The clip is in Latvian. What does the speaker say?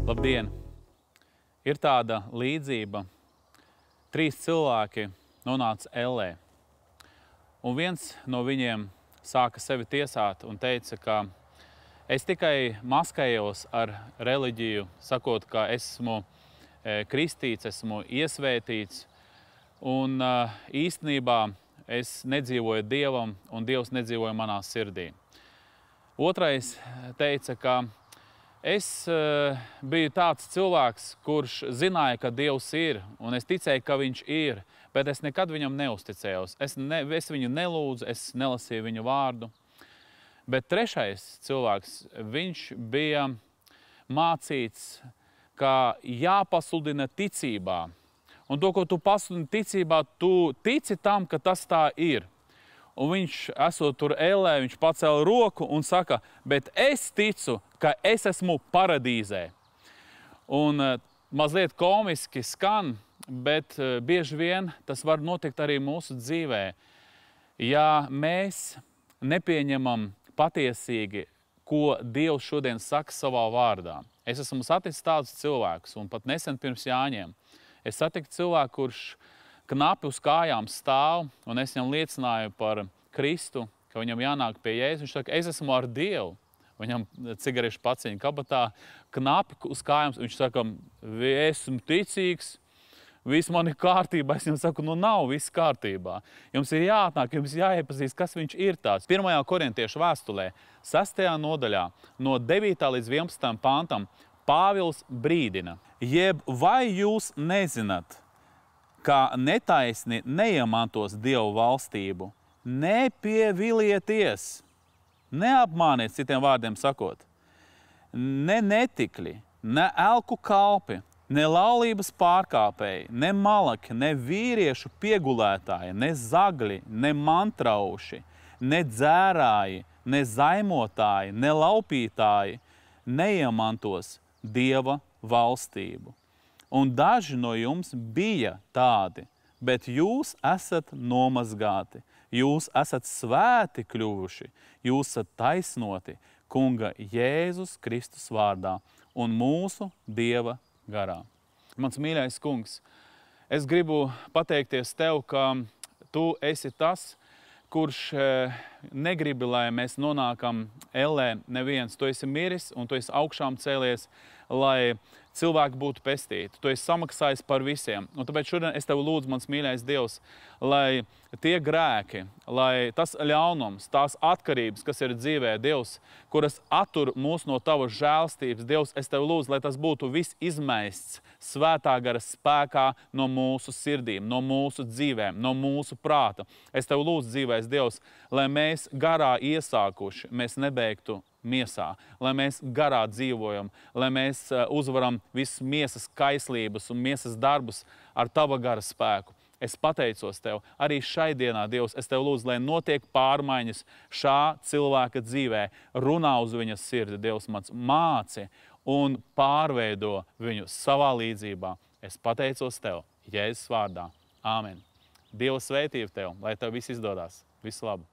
Labdien! Ir tāda līdzība. 3 cilvēki nonāca ellē. Un viens no viņiem sāka sevi tiesāt un teica, ka es tikai maskējos ar reliģiju, sakot, ka esmu kristīts, esmu iesvētīts. Un īstenībā es nedzīvoju Dievam un Dievs nedzīvoja manā sirdī. Otrais teica, ka es biju tāds cilvēks, kurš zināja, ka Dievs ir, un es ticēju, ka viņš ir, bet es nekad viņam neusticējos. Es viņu nelūdzu, es nelasīju viņu vārdu. Bet trešais cilvēks, viņš bija mācīts, ka jāpasludina ticībā. Un to, ko tu pasludini ticībā, tu tici tam, ka tas tā ir. Un viņš, esot tur ellē, viņš pacēla roku un saka, bet es ticu, ka es esmu paradīzē. Un mazliet komiski skan, bet bieži vien tas var notikt arī mūsu dzīvē. Ja mēs nepieņemam patiesīgi, ko Dievs šodien saka savā vārdā. Es esmu saticis tādus cilvēkus, un pat nesen pirms Jāņiem. Es satiku cilvēku, kurš knapi uz kājām stāv, un es viņam liecināju par Kristu, ka viņam jānāk pie Jēzus. Viņš saka, es esmu ar Dievu. Viņam cigarešu paciņa kabatā, knapi uz kājām. Viņš saka, esmu ticīgs, viss man ir kārtībā. Es viņam saku, nu nav viss kārtībā. Jums ir jāatnāk, jums jāiepazīst, kas viņš ir tāds. 1. korintiešu vēstulē, 6. nodaļā, no 9. līdz 11. pantam, Pāvils brīdina. Jeb vai jūs nezināt, ka netaisni neiemantos Dievu valstību? Nepievilieties, neapmāniet, citiem vārdiem sakot. Ne netikļi, ne elku kalpi, ne laulības pārkāpēji, ne malaki, ne vīriešu piegulētāji, ne zagļi, ne mantrauši, ne dzērāji, ne zaimotāji, ne laupītāji neiemantos Dieva valstību. Un daži no jums bija tādi, bet jūs esat nomazgāti, jūs esat svēti kļuvuši, jūs esat taisnoti Kunga Jēzus Kristus vārdā un mūsu Dieva garā. Mans mīļais kungs, es gribu pateikties tev, ka tu esi tas, kurš negribi, lai mēs nonākam ellē neviens. Tu esi miris un tu esi augšām cēlies, lai cilvēki būtu pestīti. Tu esi samaksājis par visiem. Un tāpēc šodien es tev lūdzu, mans mīļais Dievs, lai tie grēki, lai tas ļaunums, tās atkarības, kas ir dzīvē, Dievs, kuras attur mūs no tavas žēlstības, Dievs, es tev lūdzu, lai tas būtu viss izmaists svētā gara spēkā no mūsu sirdīm, no mūsu dzīvēm, no mūsu prāta. Es tev lūdzu, dzīvais Dievs, lai mēs garā iesākuši, mēs nebeigtu miesā, lai mēs garā dzīvojam, lai mēs uzvaram visas miesas kaislības un miesas darbus ar tava gara spēku. Es pateicos tev arī šai dienā, Dievs, es tev lūdzu, lai notiek pārmaiņas šā cilvēka dzīvē, runā uz viņa sirdi, Dievs, mans māci un pārveido viņu savā līdzībā. Es pateicos tev, Jēzus vārdā. Āmen. Dieva svētība tev, lai tev viss izdodās. Visu labu!